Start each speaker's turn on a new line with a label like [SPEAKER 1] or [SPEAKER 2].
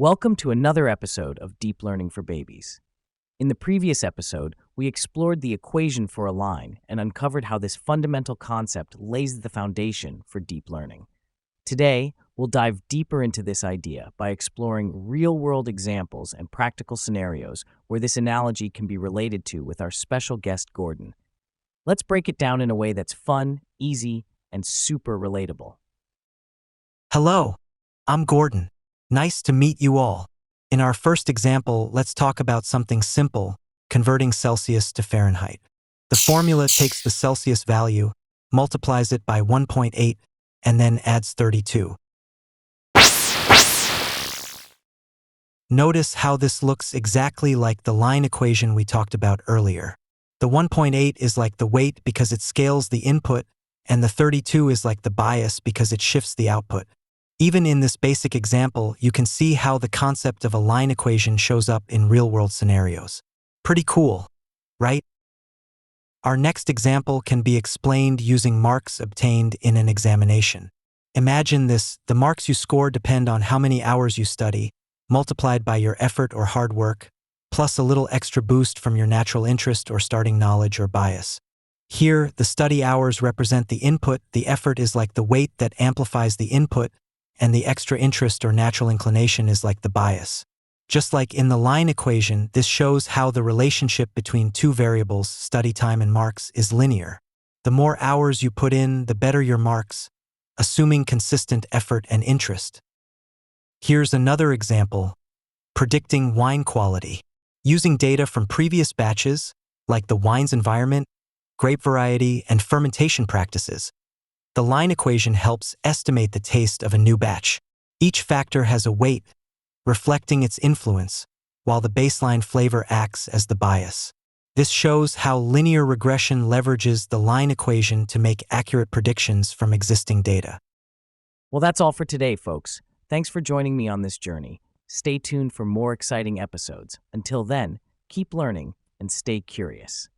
[SPEAKER 1] Welcome to another episode of Deep Learning for Babies. In the previous episode, we explored the equation for a line and uncovered how this fundamental concept lays the foundation for deep learning. Today, we'll dive deeper into this idea by exploring real-world examples and practical scenarios where this analogy can be related to with our special guest, Gordon. Let's break it down in a way that's fun, easy, and super relatable.
[SPEAKER 2] Hello, I'm Gordon. Nice to meet you all. In our first example, let's talk about something simple, converting Celsius to Fahrenheit. The formula takes the Celsius value, multiplies it by 1.8, and then adds 32. Notice how this looks exactly like the line equation we talked about earlier. The 1.8 is like the weight because it scales the input, and the 32 is like the bias because it shifts the output. Even in this basic example, you can see how the concept of a line equation shows up in real-world scenarios. Pretty cool, right? Our next example can be explained using marks obtained in an examination. Imagine this: the marks you score depend on how many hours you study, multiplied by your effort or hard work, plus a little extra boost from your natural interest or starting knowledge or bias. Here, the study hours represent the input, the effort is like the weight that amplifies the input, and the extra interest or natural inclination is like the bias. Just like in the line equation, this shows how the relationship between two variables, study time and marks, is linear. The more hours you put in, the better your marks, assuming consistent effort and interest. Here's another example: predicting wine quality. Using data from previous batches, like the wine's environment, grape variety, and fermentation practices, the line equation helps estimate the taste of a new batch. Each factor has a weight, reflecting its influence, while the baseline flavor acts as the bias. This shows how linear regression leverages the line equation to make accurate predictions from existing data.
[SPEAKER 1] Well, that's all for today, folks. Thanks for joining me on this journey. Stay tuned for more exciting episodes. Until then, keep learning and stay curious.